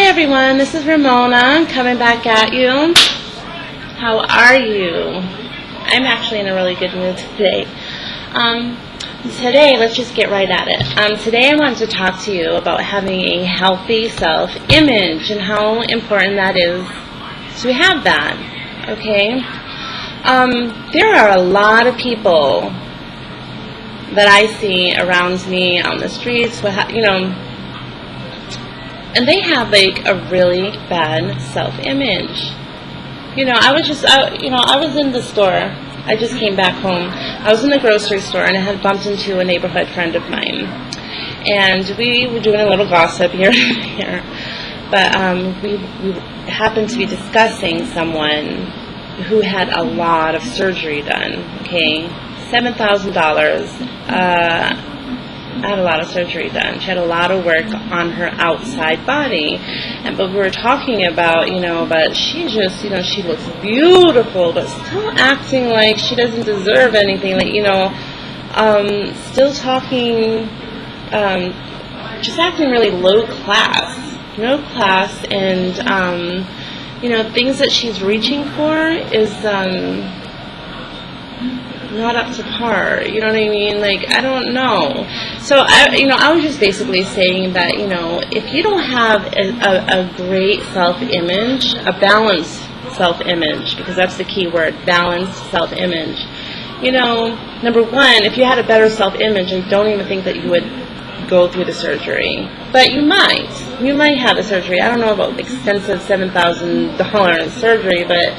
Hi everyone, this is Ramona coming back at you. How are you? I'm actually in a really good mood today. Today, let's just get right at it. Today I wanted to talk to you about having a healthy self-image and how important that is to have that, okay? There are a lot of people that I see around me on the streets, and they have like a really bad self-image. I was in the store. I just came back home. I was in the grocery store and I had bumped into a neighborhood friend of mine. And we were doing a little gossip here and there. But we happened to be discussing someone who had a lot of surgery done, okay? $7,000. Had a lot of surgery done. She had a lot of work on her outside body. But we were talking about, but she just, she looks beautiful, but still acting like she doesn't deserve anything. Still talking, just acting really low class, and, things that she's reaching for is, not up to par, you know what I mean? I don't know. So I was just basically saying that, if you don't have a great self-image, a balanced self-image, because that's the key word, balanced self-image, number one, if you had a better self-image, I don't even think that you would go through the surgery. But you might have the surgery. I don't know about extensive $7,000 surgery, but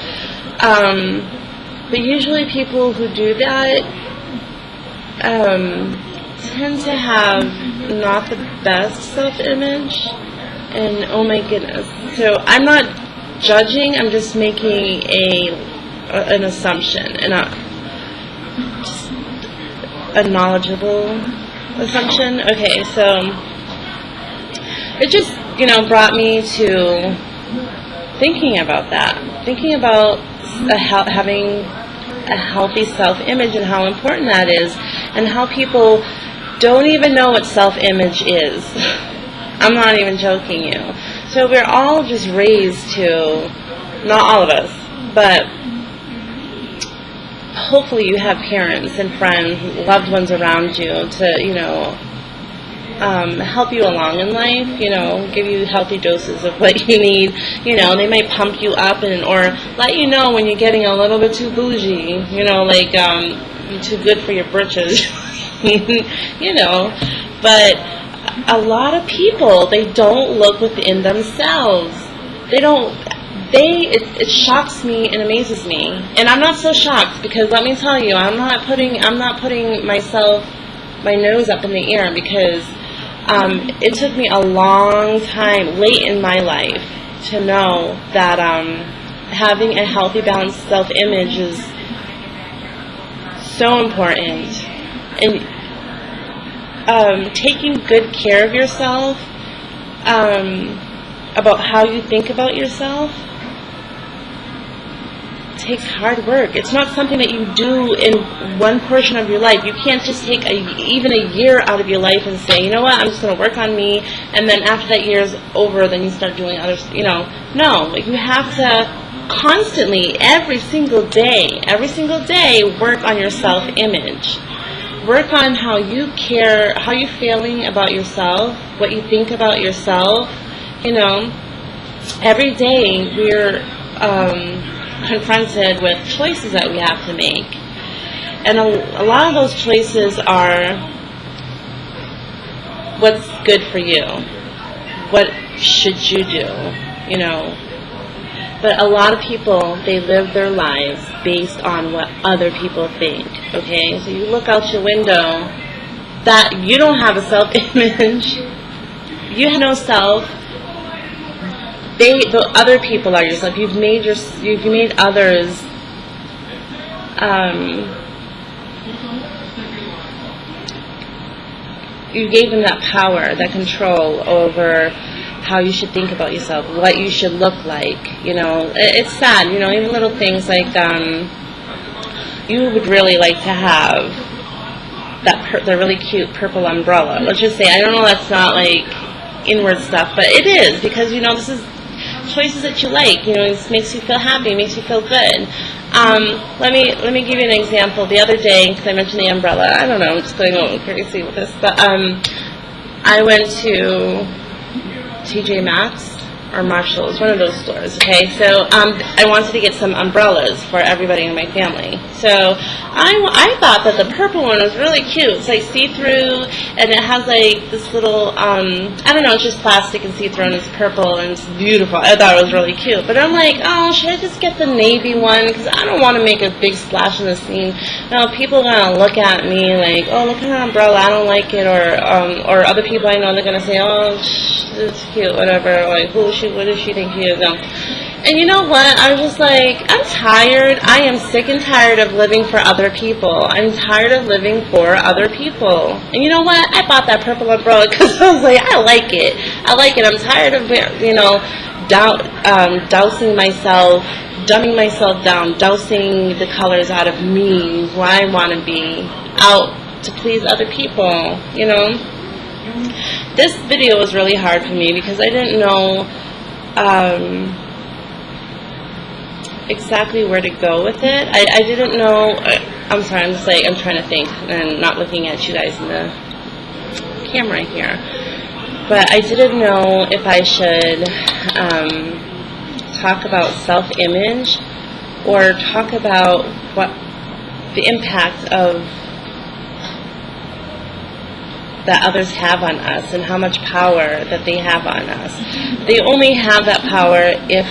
usually people who do that tend to have not the best self-image, and oh my goodness. So I'm not judging, I'm just making an assumption, and just a knowledgeable assumption. Okay, so it just, brought me to thinking about that, thinking about having a healthy self-image and how important that is, and how people don't even know what self-image is. I'm not even joking you. So we're all just raised to, not all of us, but hopefully you have parents and friends, loved ones around you to, help you along in life, give you healthy doses of what you need. They might pump you up or let you know when you're getting a little bit too bougie, too good for your britches, But a lot of people, they don't look within themselves. It shocks me and amazes me. And I'm not so shocked, because let me tell you, I'm not putting my nose up in the air, because it took me a long time, late in my life, to know that having a healthy, balanced self-image is so important. And taking good care of yourself, about how you think about yourself, takes hard work. It's not something that you do in one portion of your life. You can't just take even a year out of your life and say, I'm just going to work on me, and then after that year is over, then you start doing other, No, you have to constantly, every single day, work on your self-image. Work on how you care, how you're feeling about yourself, what you think about yourself. Every day we're confronted with choices that we have to make, and a lot of those choices are what's good for you, what should you do, but a lot of people, they live their lives based on what other people think, okay? So you look out your window, that you don't have a self-image, you have no self. The other people are yourself. You've made others. You gave them that power, that control over how you should think about yourself, what you should look like. It's sad. Even little things like you would really like to have the really cute purple umbrella. Let's just say, I don't know, that's not inward stuff, but it is, because, this is choices that you like. It makes you feel happy, makes you feel good. Let me give you an example. The other day, because I mentioned the umbrella, I don't know, I'm just going a little crazy with this, but I went to TJ Maxx or Marshall's, one of those stores, okay? So I wanted to get some umbrellas for everybody in my family. So I thought that the purple one was really cute. It's like see-through, and it has like this little, I don't know, it's just plastic and see-through, and it's purple, and it's beautiful. I thought it was really cute. But I'm like, oh, should I just get the navy one? Because I don't want to make a big splash in the scene. People are going to look at me like, oh, look at her umbrella, I don't like it. Or other people I know, they're going to say, oh, it's cute, whatever. Like, what does she think he is? And you know what? I was just like, I'm tired. I am sick and tired of living for other people. I'm tired of living for other people. And you know what? I bought that purple umbrella because I was like, I like it. I'm tired of, dousing myself, dumbing myself down, dousing the colors out of me, who I want to be, out to please other people, This video was really hard for me because I didn't know exactly where to go with it. I didn't know, I'm sorry, I'm trying to think and not looking at you guys in the camera here. But I didn't know if I should talk about self-image or talk about what the impact of that others have on us and how much power that they have on us. They only have that power if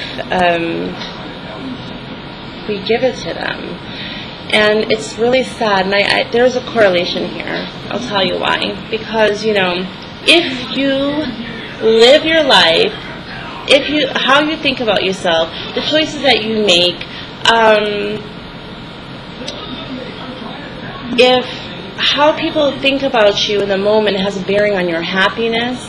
we give it to them. And it's really sad, and there's a correlation here. I'll tell you why. Because, if you live your life, how you think about yourself, the choices that you make, if how people think about you in the moment has a bearing on your happiness.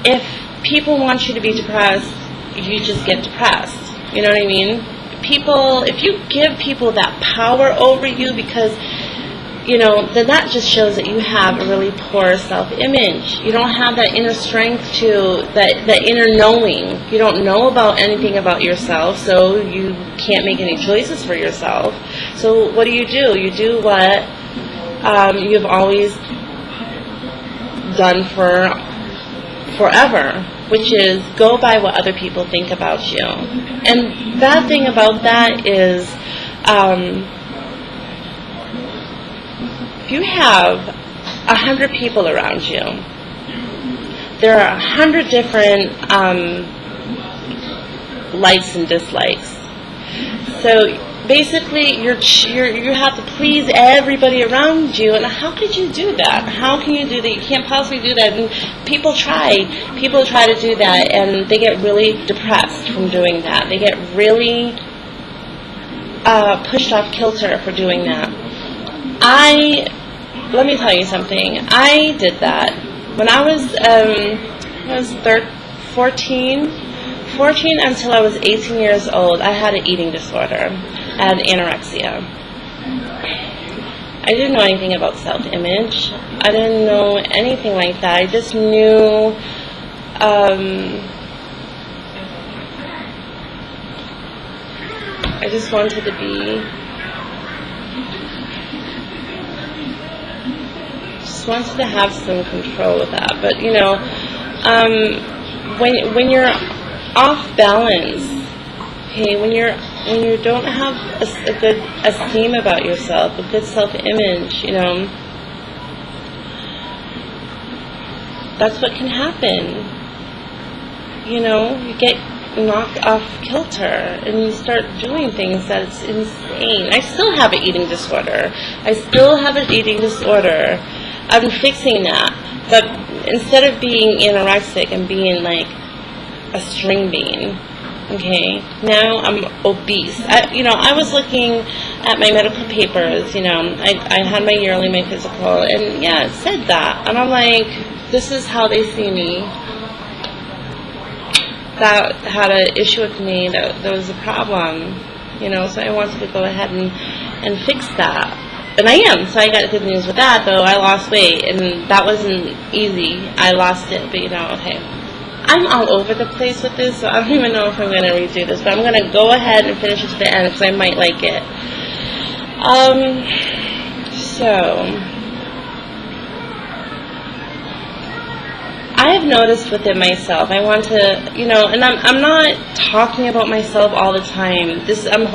If people want you to be depressed, you just get depressed. You know what I mean? If you give people that power over you, because, then that just shows that you have a really poor self-image. You don't have that inner strength that inner knowing. You don't know about anything about yourself, so you can't make any choices for yourself. So what do? You do what you've always done forever, which is go by what other people think about you. And bad thing about that is if you have 100 people around you, there are 100 different likes and dislikes. So basically, you have to please everybody around you, and how could you do that? How can you do that? You can't possibly do that. And people try to do that, and they get really depressed from doing that. They get really pushed off kilter for doing that. Let me tell you something. I did that when I was 14 until I was 18 years old. I had an eating disorder. I had anorexia. I didn't know anything about self-image. I didn't know anything like that. I just knew I just wanted to have some control with that. But when you're off balance, okay, when you don't have a good esteem about yourself, a good self-image, that's what can happen. You get knocked off kilter and you start doing things that's insane. I still have an eating disorder. I'm fixing that. But instead of being anorexic and being like a string bean, okay, now I'm obese. I was looking at my medical papers, I had my yearly, my physical, and yeah, it said that. And I'm like, this is how they see me. That had an issue with me, that there was a problem, so I wanted to go ahead and fix that. and I am. So I got good news with that, though. I lost weight, and that wasn't easy. I lost it, but okay. I'm all over the place with this, so I don't even know if I'm going to redo this, but I'm going to go ahead and finish it to the end because I might like it. So I have noticed within myself, I want to, and I'm not talking about myself all the time.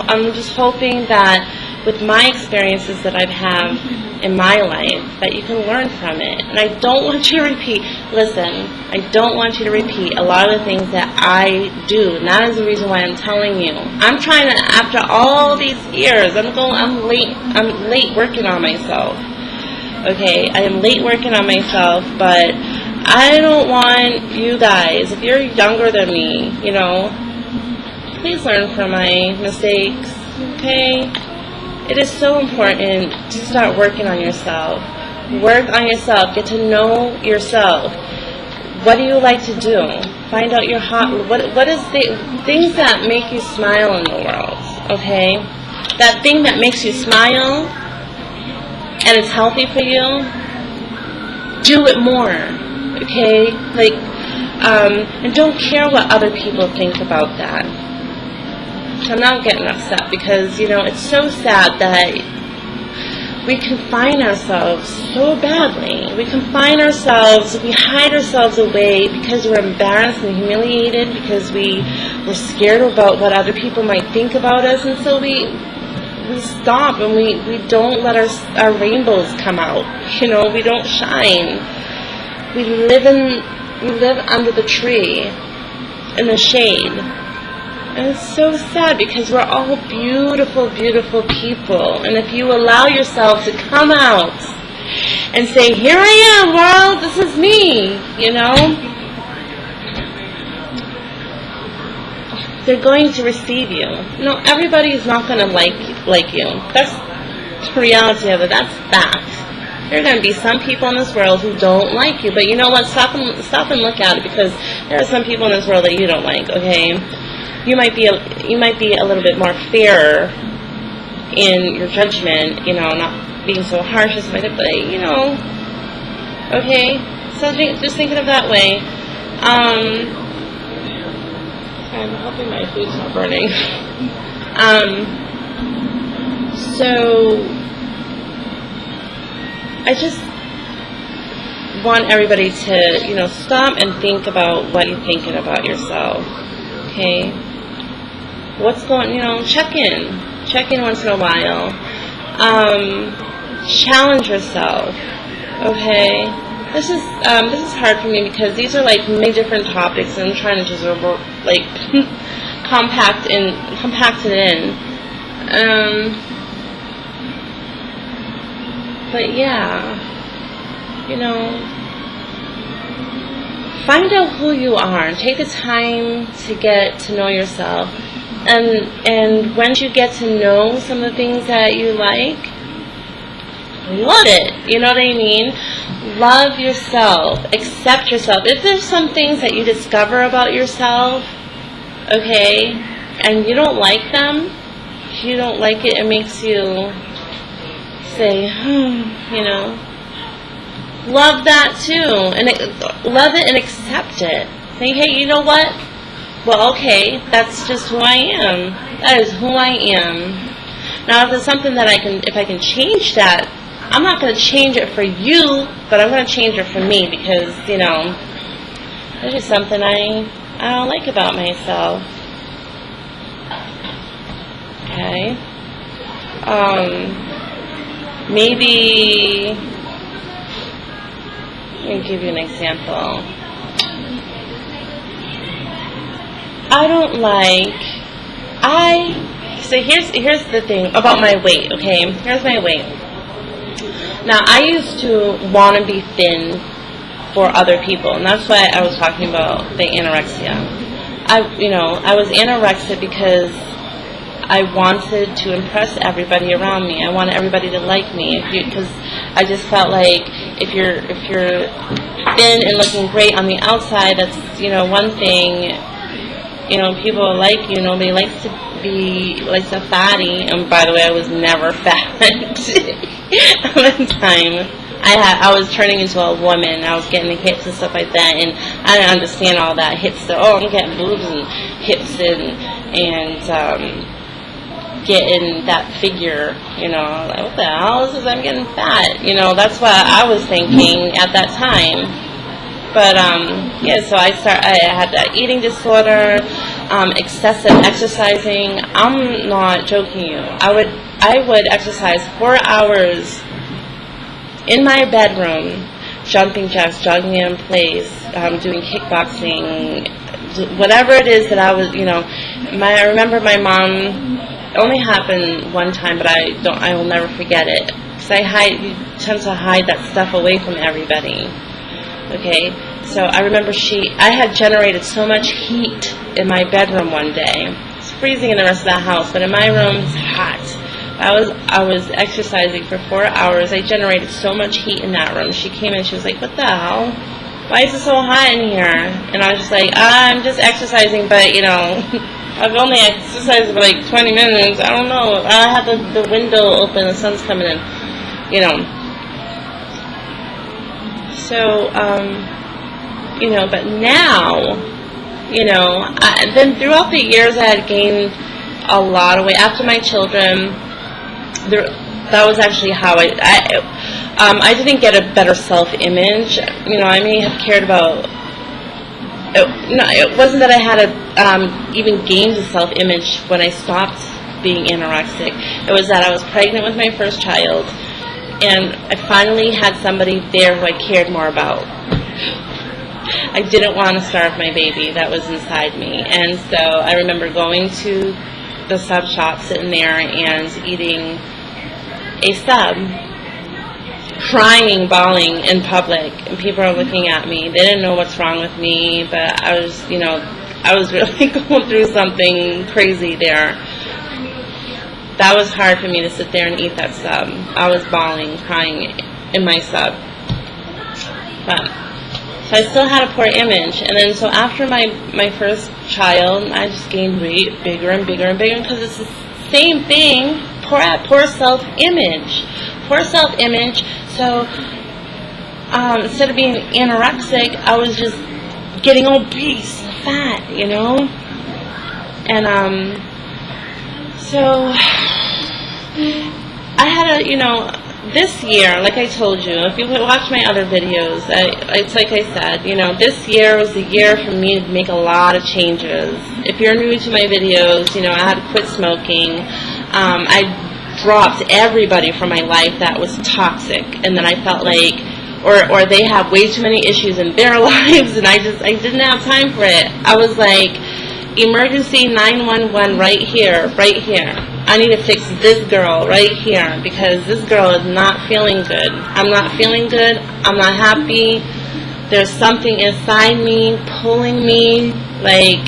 I'm just hoping that with my experiences that I've had in my life, that you can learn from it. And I don't want you to repeat, listen, I don't want you to repeat a lot of the things that I do. And that is the reason why I'm telling you. I'm trying to, after all these years, I'm late working on myself. Okay, I am late working on myself, but I don't want you guys, if you're younger than me, please learn from my mistakes, okay? It is so important to start working on yourself. Work on yourself. Get to know yourself. What do you like to do? Find out your what is the things that make you smile in the world, okay? That thing that makes you smile and it's healthy for you, do it more, okay? And don't care what other people think about that. I'm not getting upset because, it's so sad that we confine ourselves so badly. We hide ourselves away because we're embarrassed and humiliated, because we're scared about what other people might think about us, and so we stop and we don't let our rainbows come out. We don't shine. We live under the tree, in the shade. And it's so sad because we're all beautiful, beautiful people. And if you allow yourself to come out and say, here I am, world, this is me, they're going to receive you. Everybody is not going to like you. That's the reality of it. That's fact. There are going to be some people in this world who don't like you. But you know what? Stop and look at it, because there are some people in this world that you don't like, okay? You might be a little bit more fairer in your judgment, not being so harsh as but okay. So just think of it that way. I'm hoping my food's not burning. So I just want everybody to, stop and think about what you're thinking about yourself. Okay. What's going, check in once in a while. Challenge yourself, okay? This is hard for me because these are many different topics, and I'm trying to just compact it in. But yeah, find out who you are and take the time to get to know yourself. And once you get to know some of the things that you like, love it. You know what I mean? Love yourself. Accept yourself. If there's some things that you discover about yourself, okay, and you don't like them, if you don't like it, it makes you say, love that too. And love it and accept it. Say, hey, you know what? Well, okay, that's just who I am. That is who I am. Now, if it's something that if I can change that, I'm not going to change it for you, but I'm going to change it for me, because, there's just something I don't like about myself. Okay. Maybe, let me give you an example. So here's the thing about my weight, okay? Here's my weight. Now, I used to want to be thin for other people, and that's why I was talking about the anorexia. I was anorexic because I wanted to impress everybody around me. I wanted everybody to like me, because I just felt like if you're thin and looking great on the outside, that's one thing. People like you. They like to be like a fatty. And by the way, I was never fat at one time. I was turning into a woman. I was getting hips and stuff like that, and I didn't understand all that hips. So, I'm getting boobs and hips and getting that figure. Like, what the hell is this? I'm getting fat. That's what I was thinking at that time. But so I had that eating disorder, excessive exercising. I'm not joking you. I would exercise 4 hours in my bedroom, jumping jacks, jogging in place, doing kickboxing, whatever it is that I was, I remember my mom, it only happened one time, but I will never forget it, because you tend to hide that stuff away from everybody, okay? So I remember I had generated so much heat in my bedroom one day. It's freezing in the rest of the house, but in my room, it's hot. I was exercising for 4 hours. I generated so much heat in that room. She came in, she was like, what the hell? Why is it so hot in here? And I was just like, I'm just exercising, but, I've only exercised for like 20 minutes. I don't know. I have the window open, the sun's coming in, So, but now, then throughout the years I had gained a lot of weight. After my children, that was actually how I didn't get a better self-image. I may have cared about, it wasn't that I had even gained a self-image when I stopped being anorexic. It was that I was pregnant with my first child, and I finally had somebody there who I cared more about. I didn't want to starve my baby that was inside me. And so I remember going to the sub shop, sitting there and eating a sub, crying, bawling in public, and people are looking at me. They didn't know what's wrong with me, but I was, I was really going through something crazy there. That was hard for me to sit there and eat that sub. I was bawling, crying in my sub. So I still had a poor image, and then so after my first child, I just gained weight bigger and bigger and bigger, because it's the same thing, poor self-image. So instead of being anorexic, I was just getting obese, fat, and so I had this year, like I told you, if you watch my other videos, it's like I said, this year was the year for me to make a lot of changes. If you're new to my videos, I had to quit smoking. I dropped everybody from my life that was toxic, and then I felt like, or they have way too many issues in their lives, and I didn't have time for it. I was like, emergency 911 right here. I need to fix this girl right here, because this girl is not feeling good. I'm not feeling good. I'm not happy. There's something inside me pulling me, like,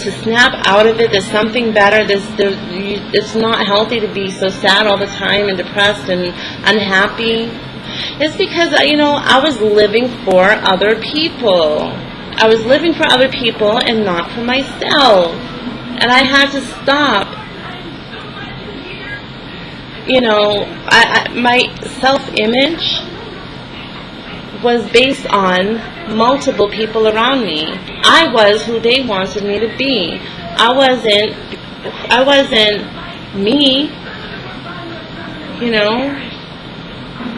to snap out of it. There's something better. It's not healthy to be so sad all the time and depressed and unhappy. It's because, I was living for other people. I was living for other people and not for myself. And I had to stop. My self-image was based on multiple people around me. I was who they wanted me to be. I wasn't me,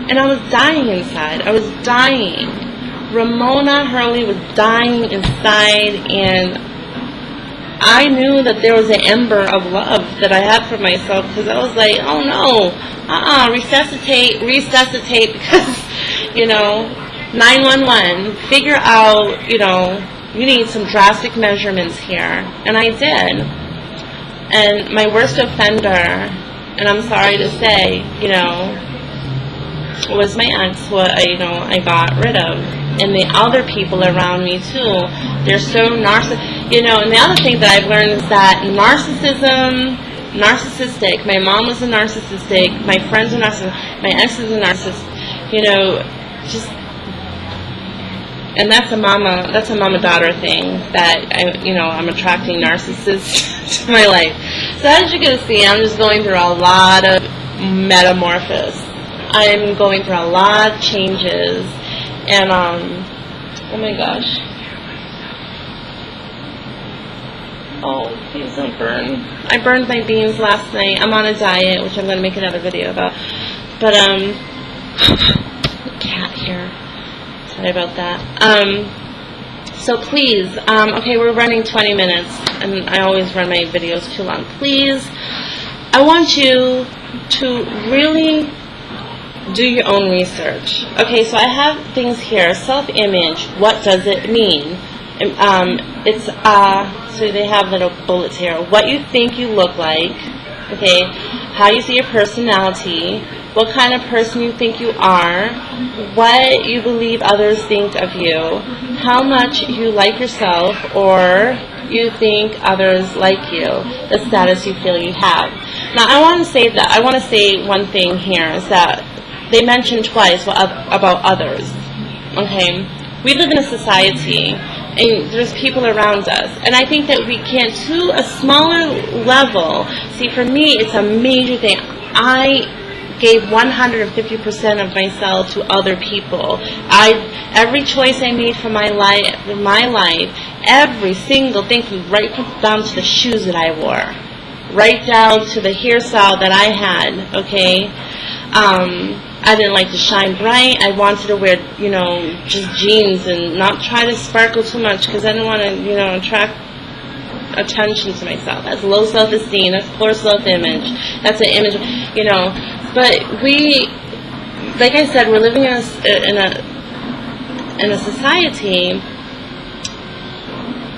and I was dying inside. I was dying. Ramona Hurley was dying inside, and I knew that there was an ember of love that I had for myself, because I was like, oh no, resuscitate, because, 911, figure out, you need some drastic measurements here. And I did. And my worst offender, and I'm sorry to say, was my ex, who I got rid of. And the other people around me too, they're so and the other thing that I've learned is that narcissistic, my mom was a narcissistic, my friends are narcissistic, my ex is a narcissist, and that's a mama-daughter thing, that I'm attracting narcissists. to my life. So as you can see, I'm just going through a lot of metamorphosis. I'm going through a lot of changes, and oh my gosh. Oh, please don't burn. I burned my beans last night. I'm on a diet, which I'm going to make another video about. But, cat here. Sorry about that. So please, okay, we're running 20 minutes, and I always run my videos too long. Please, I want you to really do your own research. Okay, so I have things here. Self-image, what does it mean? It's, so they have little bullets here. What you think you look like, okay, how you see your personality, what kind of person you think you are, what you believe others think of you, how much you like yourself or you think others like you, the status you feel you have. Now, I want to say one thing here is that they mentioned twice about others. Okay, we live in a society, and there's people around us, and I think that we can, to a smaller level. See, for me, it's a major thing. I gave 150% of myself to other people. Every choice I made for my life, every single thing, from right down to the shoes that I wore, right down to the hairstyle that I had. Okay. I didn't like to shine bright. I wanted to wear, just jeans and not try to sparkle too much because I didn't want to, attract attention to myself. That's low self-esteem. That's poor self-image. That's an image, But we, like I said, we're living in a society,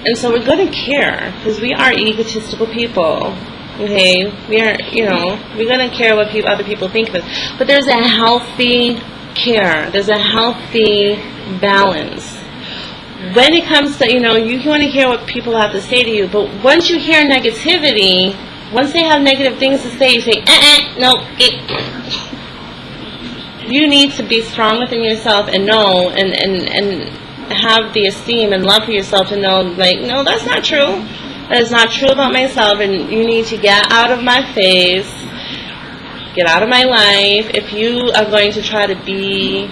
and so we're going to care because we are egotistical people. Okay, we are, we're going to care what other people think of us. But there's a healthy care. There's a healthy balance. When it comes to, you want to hear what people have to say to you, but once you hear negativity, once they have negative things to say, you say, no. You need to be strong within yourself and know and have the esteem and love for yourself to know, no, that's not true. That is not true about myself, and you need to get out of my face, get out of my life. If you are going to try to be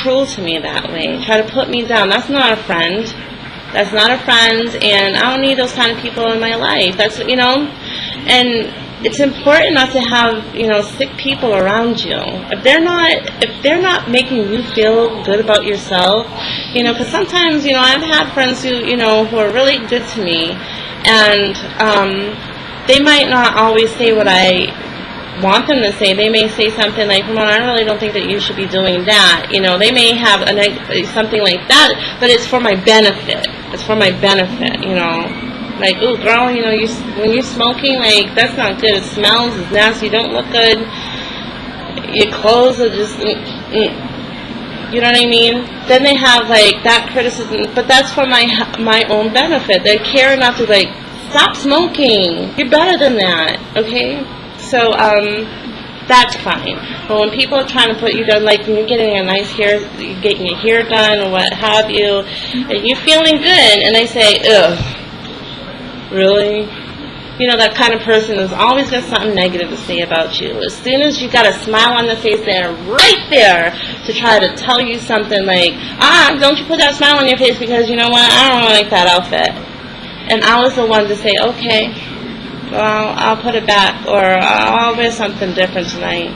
cruel to me that way, try to put me down, that's not a friend. That's not a friend, and I don't need those kind of people in my life. That's, and it's important not to have, sick people around you. If they're not making you feel good about yourself, because sometimes, I've had friends who are really good to me, and they might not always say what I want them to say. They may say something like, "Come on, I really don't think that you should be doing that." They may have something like that, but it's for my benefit. It's for my benefit, Like, "Ooh, girl, when you're smoking, that's not good. It smells, it's nasty, you don't look good. Your clothes are just, You know what I mean?" Then they have, that criticism, but that's for my own benefit. They care enough to, stop smoking. You're better than that, okay? So, that's fine. But when people are trying to put you down, when you're getting a nice hair, you're getting your hair done or what have you, and you're feeling good, and they say, "Ugh, really?" That kind of person is always got something negative to say about you. As soon as you got a smile on the face, they're right there to try to tell you something like, don't you put that smile on your face because you know what, I don't like that outfit. And I was the one to say, okay, well, I'll put it back, or I'll wear something different tonight.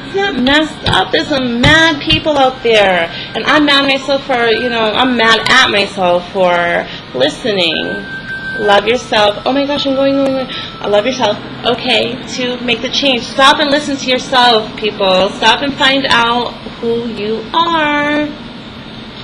Isn't that messed up? There's some mad people out there, and I'm mad at myself for, I'm mad at myself for listening. Love yourself. Oh my gosh, I'm going. I love yourself. Okay, to make the change. Stop and listen to yourself, people. Stop and find out who you are.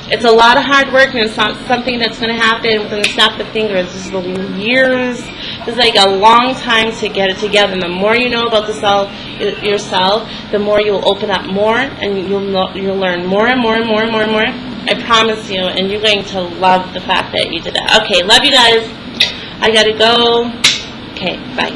It's a lot of hard work, and it's not something that's going to happen within the snap of fingers. This is years. It's a long time to get it together. And the more you know about yourself, the more you'll open up more, and you'll learn more and more and more and more and more. I promise you, and you're going to love the fact that you did that. Okay, love you guys. I gotta go. Okay, bye.